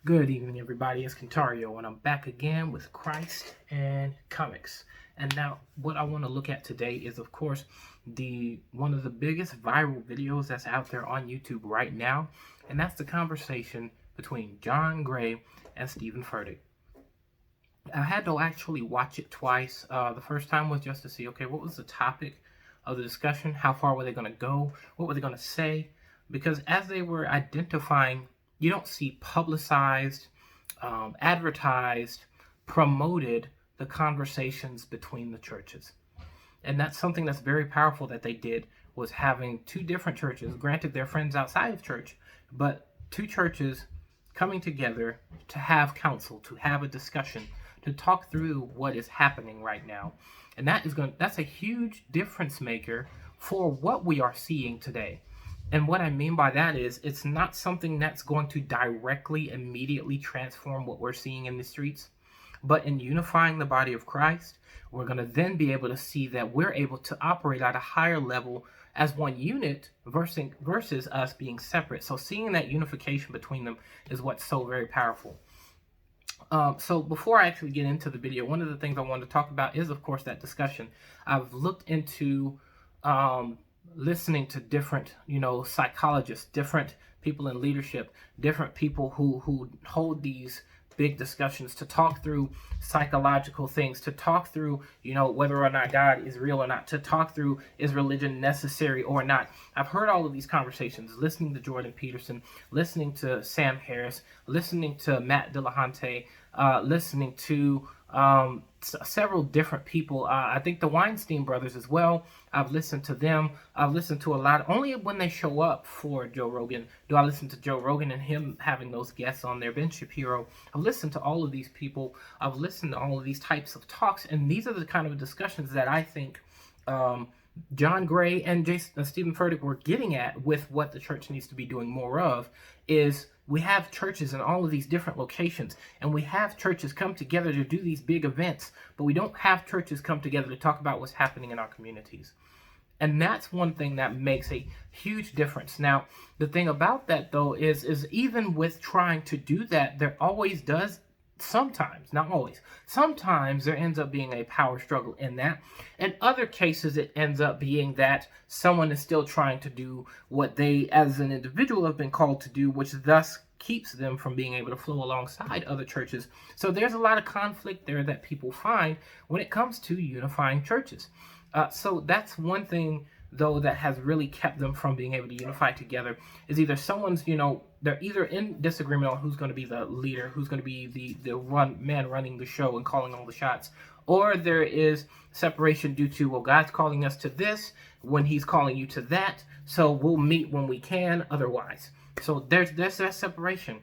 Good evening, everybody. It's Contario, and I'm back again with Christ and comics. And now, what I want to look at today is, of course, the one of the biggest viral videos that's out there on YouTube right now, and that's the conversation between John Gray and Stephen Furtick. I had to actually watch it twice. The first time was just to see, okay, what was the topic of the discussion? How far were they going to go? What were they going to say? Because as they were identifying, you don't see publicized, advertised, promoted the conversations between the churches. And that's something that's very powerful that they did, was having two different churches. Granted, they're friends outside of church, but two churches coming together to have counsel, to have a discussion, to talk through what is happening right now. And that's a huge difference maker for what we are seeing today. And what I mean by that is, it's not something that's going to directly, immediately transform what we're seeing in the streets. But in unifying the body of Christ, we're going to then be able to see that we're able to operate at a higher level as one unit versus us being separate. So seeing that unification between them is what's so very powerful. So before I actually get into the video, one of the things I want to talk about is, of course, that discussion. I've looked into listening to different, psychologists, different people in leadership, different people who hold these big discussions to talk through psychological things, to talk through, whether or not God is real or not, to talk through, is religion necessary or not. I've heard all of these conversations, listening to Jordan Peterson, listening to Sam Harris, listening to Matt Dillahunty, listening to several different people. I think the Weinstein brothers as well. I've listened to them. I've listened to a lot. Only when they show up for Joe Rogan do I listen to Joe Rogan and him having those guests on there. Ben Shapiro. I've listened to all of these people. I've listened to all of these types of talks, and these are the kind of discussions that I think John Gray and Stephen Furtick were getting at with what the church needs to be doing more of. Is we have churches in all of these different locations, and we have churches come together to do these big events, but we don't have churches come together to talk about what's happening in our communities. And that's one thing that makes a huge difference. Now, the thing about that, though, is even with trying to do that, there always does, sometimes, not always, sometimes there ends up being a power struggle in that. In other cases, it ends up being that someone is still trying to do what they, as an individual, have been called to do, which thus keeps them from being able to flow alongside other churches. So there's a lot of conflict there that people find when it comes to unifying churches. So that's one thing, though, that has really kept them from being able to unify together, is either someone's, they're either in disagreement on who's going to be the leader, who's going to be the man running the show and calling all the shots, or there is separation due to, well, God's calling us to this when he's calling you to that, so we'll meet when we can otherwise. So there's that separation.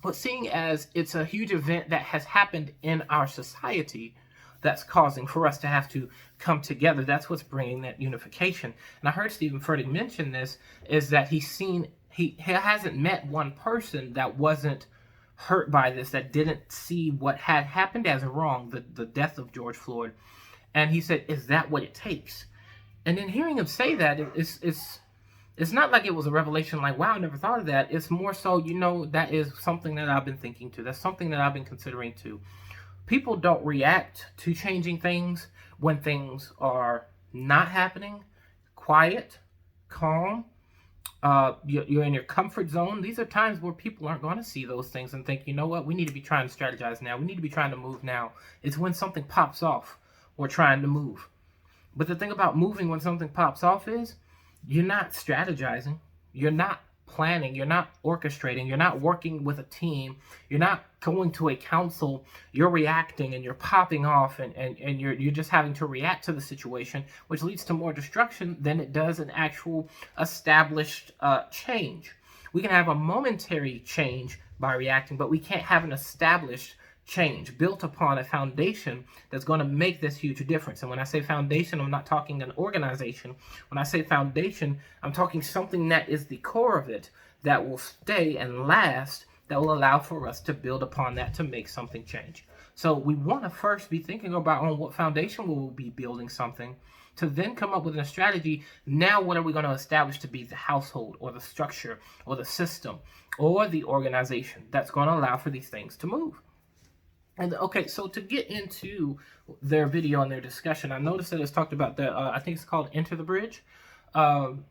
But seeing as it's a huge event that has happened in our society, that's causing for us to have to come together. That's what's bringing that unification. And I heard Stephen Furtick mention this, is that he hasn't met one person that wasn't hurt by this, that didn't see what had happened as wrong, the death of George Floyd. And he said, is that what it takes? And then hearing him say that, it's not like it was a revelation like, wow, I never thought of that. It's more so, that is something that I've been thinking to. That's something that I've been considering too. People don't react to changing things when things are not happening, quiet, calm. You're in your comfort zone. These are times where people aren't going to see those things and think, you know what, we need to be trying to strategize now. We need to be trying to move now. It's when something pops off, we're trying to move. But the thing about moving when something pops off is you're not strategizing. You're not planning, you're not orchestrating, you're not working with a team, you're not going to a council, you're reacting and you're popping off and you're just having to react to the situation, which leads to more destruction than it does an actual established change. We can have a momentary change by reacting, but we can't have an established change built upon a foundation that's going to make this huge difference. And when I say foundation, I'm not talking an organization. When I say foundation, I'm talking something that is the core of it, that will stay and last, that will allow for us to build upon that to make something change. So we want to first be thinking about on what foundation we will be building something, to then come up with a strategy. Now, what are we going to establish to be the household or the structure or the system or the organization that's going to allow for these things to move? And okay, so to get into their video and their discussion, I noticed that it's talked about the, I think it's called Enter the Bridge. And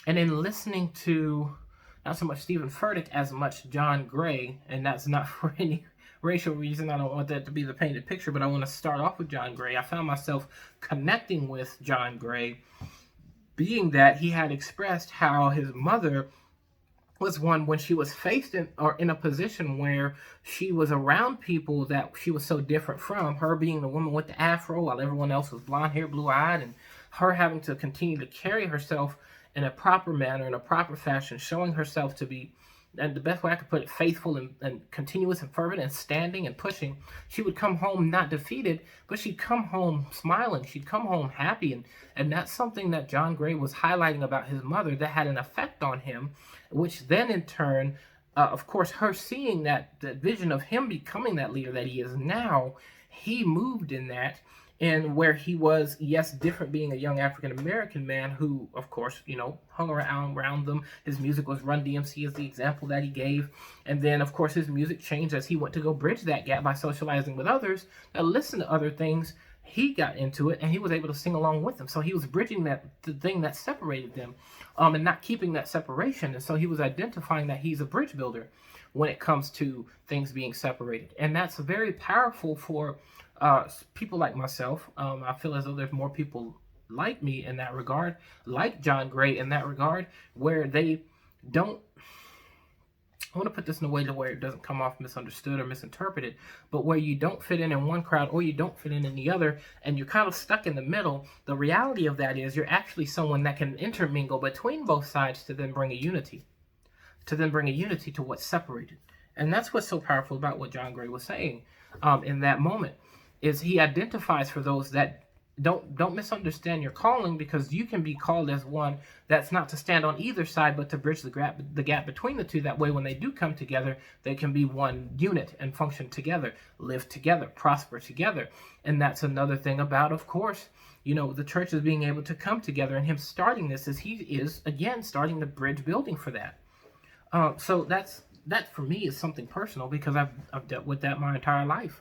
in listening to not so much Stephen Furtick as much John Gray, and that's not for any racial reason, I don't want that to be the painted picture, but I want to start off with John Gray. I found myself connecting with John Gray, being that he had expressed how his mother was one when she was faced in a position where she was around people that she was so different from, her being the woman with the afro while everyone else was blonde hair, blue-eyed, and her having to continue to carry herself in a proper manner, in a proper fashion, showing herself to be, and the best way I could put it, faithful and continuous and fervent and standing and pushing. She would come home not defeated, but she'd come home smiling. She'd come home happy. And that's something that John Gray was highlighting about his mother that had an effect on him, which then in turn, of course, her seeing that vision of him becoming that leader that he is now, he moved in that. And where he was, yes, different being a young African-American man who, of course, hung around them. His music was Run DMC as the example that he gave. And then, of course, his music changed as he went to go bridge that gap by socializing with others that listened to other things. He got into it, and he was able to sing along with them. So he was bridging the thing that separated them and not keeping that separation. And so he was identifying that he's a bridge builder when it comes to things being separated. And that's very powerful for people like myself. I feel as though there's more people like me in that regard, like John Gray in that regard, where they don't, I want to put this in a way to where it doesn't come off misunderstood or misinterpreted, but where you don't fit in one crowd or you don't fit in the other, and you're kind of stuck in the middle. The reality of that is you're actually someone that can intermingle between both sides to then bring a unity, to what's separated. And that's what's so powerful about what John Gray was saying in that moment. Is he identifies for those that don't misunderstand your calling, because you can be called as one that's not to stand on either side, but to bridge the gap between the two. That way, when they do come together, they can be one unit and function together, live together, prosper together. And that's another thing about, of course, the church is being able to come together, and him starting this is he is, again, starting the bridge building for that. So that for me is something personal, because I've dealt with that my entire life.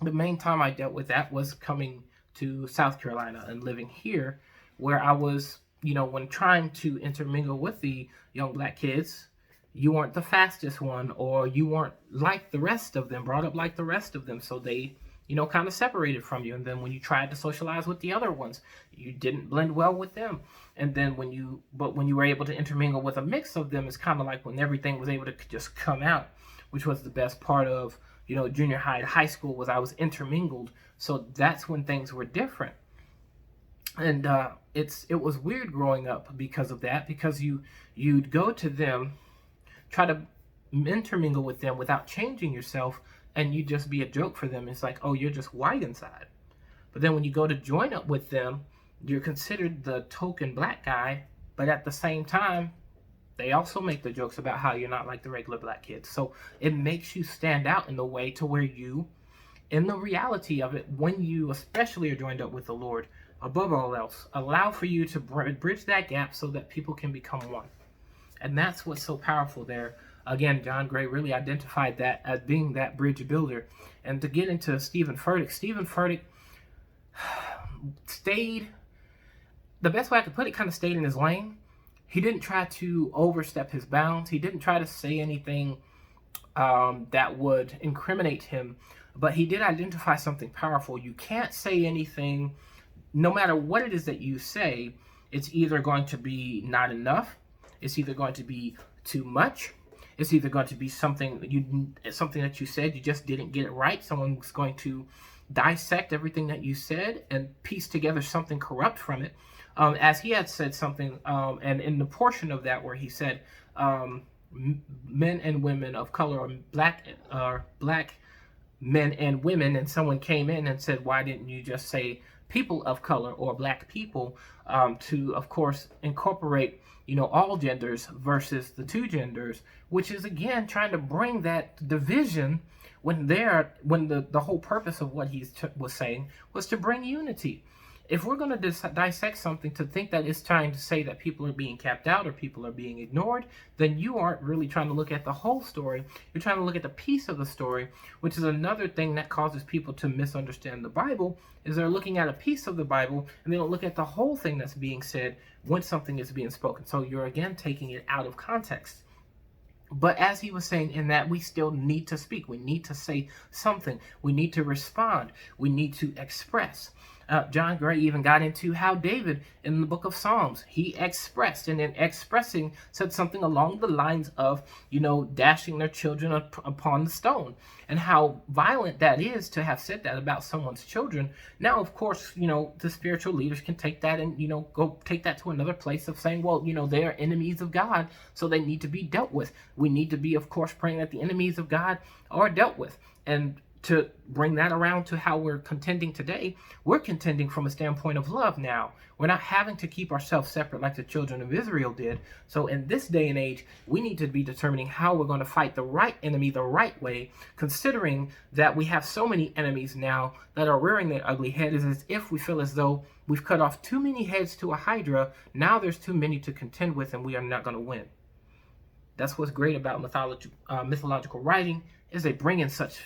The main time I dealt with that was coming to South Carolina and living here, where I was, when trying to intermingle with the young black kids, you weren't the fastest one, or you weren't like the rest of them, brought up like the rest of them. So they, kind of separated from you. And then when you tried to socialize with the other ones, you didn't blend well with them. And then when you were able to intermingle with a mix of them, it's kind of like when everything was able to just come out, which was the best part of junior high to high school, was I was intermingled. So that's when things were different. And it was weird growing up because of that, because you'd go to them, try to intermingle with them without changing yourself, and you'd just be a joke for them. It's like, oh, you're just white inside. But then when you go to join up with them, you're considered the token black guy, but at the same time, they also make the jokes about how you're not like the regular black kids. So it makes you stand out in the way to where you, in the reality of it, when you especially are joined up with the Lord, above all else, allow for you to bridge that gap so that people can become one. And that's what's so powerful there. Again, John Gray really identified that as being that bridge builder. And to get into Stephen Furtick stayed, the best way I could put it, kind of stayed in his lane. He didn't try to overstep his bounds. He didn't try to say anything that would incriminate him, but he did identify something powerful. You can't say anything, no matter what it is that you say, it's either going to be not enough, it's either going to be too much, it's either going to be something that you said, you just didn't get it right. Someone's going to dissect everything that you said and piece together something corrupt from it. As he had said something, and in the portion of that where he said, men and women of color, or black men and women, and someone came in and said, why didn't you just say people of color or black people, to, of course, incorporate all genders versus the two genders, which is again trying to bring that division when the whole purpose of what he was saying was to bring unity. If we're going to dissect something to think that it's trying to say that people are being kept out or people are being ignored, then you aren't really trying to look at the whole story. You're trying to look at the piece of the story, which is another thing that causes people to misunderstand the Bible, is they're looking at a piece of the Bible and they don't look at the whole thing that's being said when something is being spoken. So you're again taking it out of context. But as he was saying, in that we still need to speak. We need to say something. We need to respond. We need to express. John Gray even got into how David, in the book of Psalms, he expressed, and in expressing said something along the lines of, dashing their children upon the stone, and how violent that is to have said that about someone's children. Now, of course, the spiritual leaders can take that and, go take that to another place of saying, well, they are enemies of God, so they need to be dealt with. We need to be, of course, praying that the enemies of God are dealt with. And to bring that around to how we're contending today, we're contending from a standpoint of love now. We're not having to keep ourselves separate like the children of Israel did. So in this day and age, we need to be determining how we're going to fight the right enemy the right way, considering that we have so many enemies now that are rearing their ugly head. Is as if we feel as though we've cut off too many heads to a hydra. Now there's too many to contend with, and we are not going to win. That's what's great about mythological writing, is they bring in such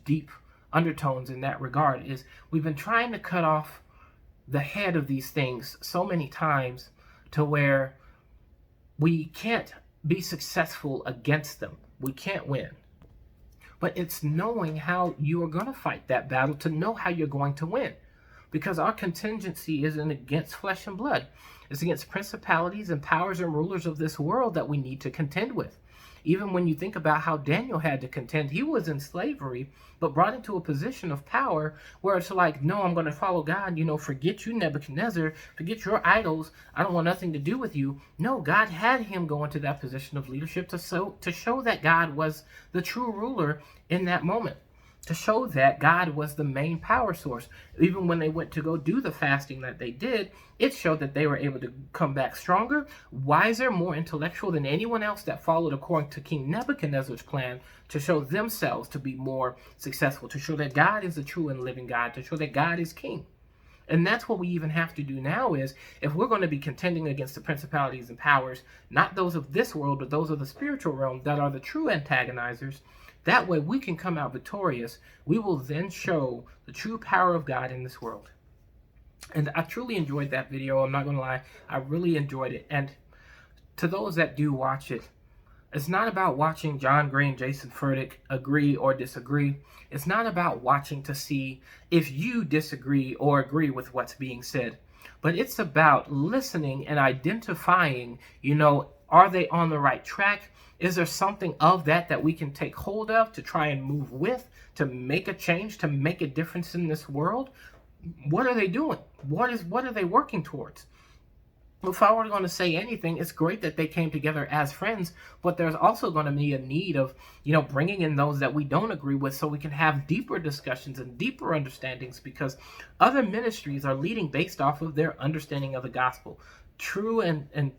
deep undertones in that regard. Is we've been trying to cut off the head of these things so many times to where we can't be successful against them. We can't win. But it's knowing how you are going to fight that battle to know how you're going to win. Because our contingency isn't against flesh and blood. It's against principalities and powers and rulers of this world that we need to contend with. Even when you think about how Daniel had to contend, he was in slavery, but brought into a position of power where it's like, no, I'm going to follow God. Forget you, Nebuchadnezzar. Forget your idols. I don't want nothing to do with you. No, God had him go into that position of leadership to show that God was the true ruler in that moment. To show that God was the main power source. Even when they went to go do the fasting that they did, it showed that they were able to come back stronger, wiser, more intellectual than anyone else that followed according to King Nebuchadnezzar's plan to show themselves to be more successful, to show that God is the true and living God, to show that God is king. And that's what we even have to do now, is if we're going to be contending against the principalities and powers, not those of this world, but those of the spiritual realm that are the true antagonizers, that way we can come out victorious. We will then show the true power of God in this world. And I truly enjoyed that video. I'm not going to lie. I really enjoyed it. And to those that do watch it, it's not about watching John Gray and Jason Furtick agree or disagree. It's not about watching to see if you disagree or agree with what's being said. But it's about listening and identifying, are they on the right track? Is there something of that we can take hold of to try and move with, to make a change, to make a difference in this world? What are they doing? What are they working towards? If I were going to say anything, it's great that they came together as friends, but there's also going to be a need of, bringing in those that we don't agree with so we can have deeper discussions and deeper understandings, because other ministries are leading based off of their understanding of the gospel, true and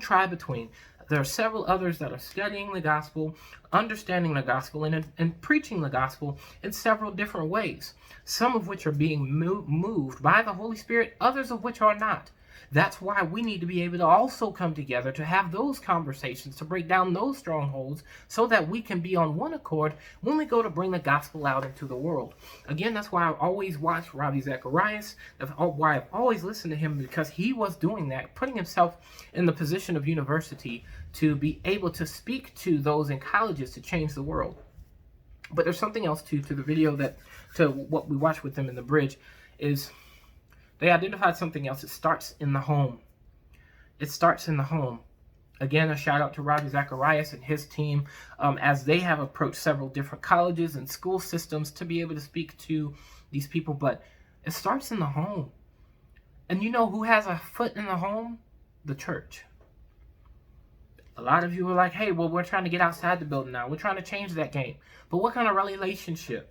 try between. There are several others that are studying the gospel, understanding the gospel, and preaching the gospel in several different ways, some of which are being moved by the Holy Spirit, others of which are not. That's why we need to be able to also come together to have those conversations, to break down those strongholds, so that we can be on one accord when we go to bring the gospel out into the world. Again, that's why I've always watched Ravi Zacharias, why I've always listened to him, because he was doing that, putting himself in the position of university to be able to speak to those in colleges to change the world. But there's something else to the video, to what we watched with them in the bridge, is they identified something else. It starts in the home. It starts in the home. Again, a shout out to Ravi Zacharias and his team, as they have approached several different colleges and school systems to be able to speak to these people. But it starts in the home. And you know who has a foot in the home? The church. A lot of you are like, hey, well, we're trying to get outside the building now. We're trying to change that game. But what kind of relationship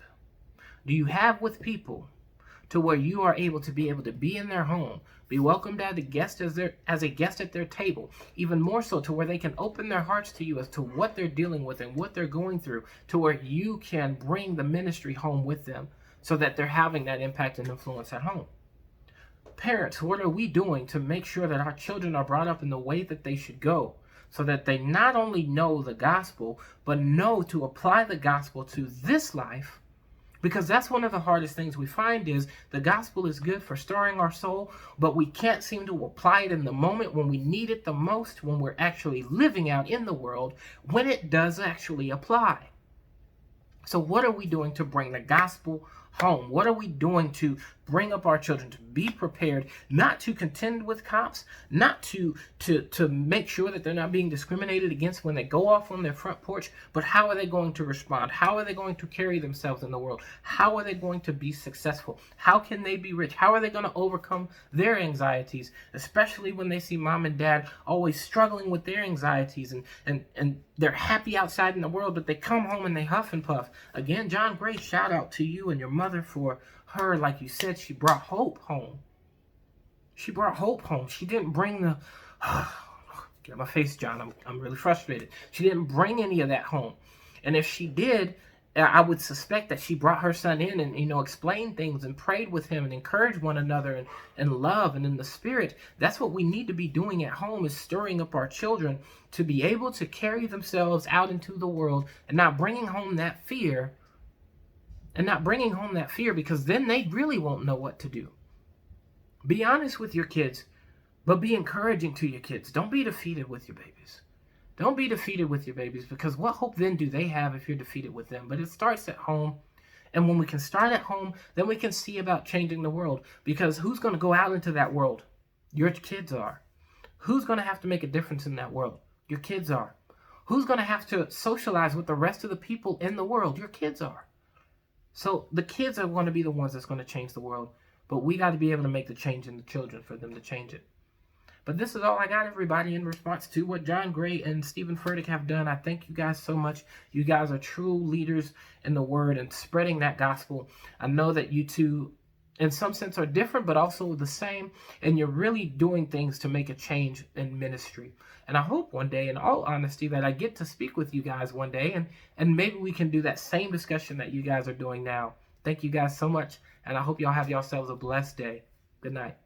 do you have with people to where you are able to be in their home, be welcomed as a guest at their table, even more so to where they can open their hearts to you as to what they're dealing with and what they're going through, to where you can bring the ministry home with them so that they're having that impact and influence at home. Parents, what are we doing to make sure that our children are brought up in the way that they should go, so that they not only know the gospel, but know to apply the gospel to this life? Because that's one of the hardest things we find is the gospel is good for stirring our soul, but we can't seem to apply it in the moment when we need it the most, when we're actually living out in the world, when it does actually apply. So what are we doing to bring the gospel home? What are we doing to bring up our children to be prepared, not to contend with cops, not to make sure that they're not being discriminated against when they go off on their front porch, but how are they going to respond? How are they going to carry themselves in the world? How are they going to be successful? How can they be rich? How are they going to overcome their anxieties, especially when they see mom and dad always struggling with their anxieties and they're happy outside in the world, but they come home and they huff and puff. Again, John Gray, shout out to you and your mother for her, like you said, she brought hope home. She brought hope home. She didn't bring the get out my face, John. I'm really frustrated. She didn't bring any of that home. And if she did, I would suspect that she brought her son in and explained things and prayed with him and encouraged one another in love and in the spirit. That's what we need to be doing at home, is stirring up our children to be able to carry themselves out into the world and not bringing home that fear. Because then they really won't know what to do. Be honest with your kids, but be encouraging to your kids. Don't be defeated with your babies. Don't be defeated with your babies, because what hope then do they have if you're defeated with them? But it starts at home. And when we can start at home, then we can see about changing the world. Because who's going to go out into that world? Your kids are. Who's going to have to make a difference in that world? Your kids are. Who's going to have to socialize with the rest of the people in the world? Your kids are. So the kids are going to be the ones that's going to change the world. But we got to be able to make the change in the children for them to change it. But this is all I got, everybody, in response to what John Gray and Stephen Furtick have done. I thank you guys so much. You guys are true leaders in the word and spreading that gospel. I know that you two, in some sense, are different, but also the same. And you're really doing things to make a change in ministry. And I hope one day, in all honesty, that I get to speak with you guys one day. And maybe we can do that same discussion that you guys are doing now. Thank you guys so much. And I hope y'all have yourselves a blessed day. Good night.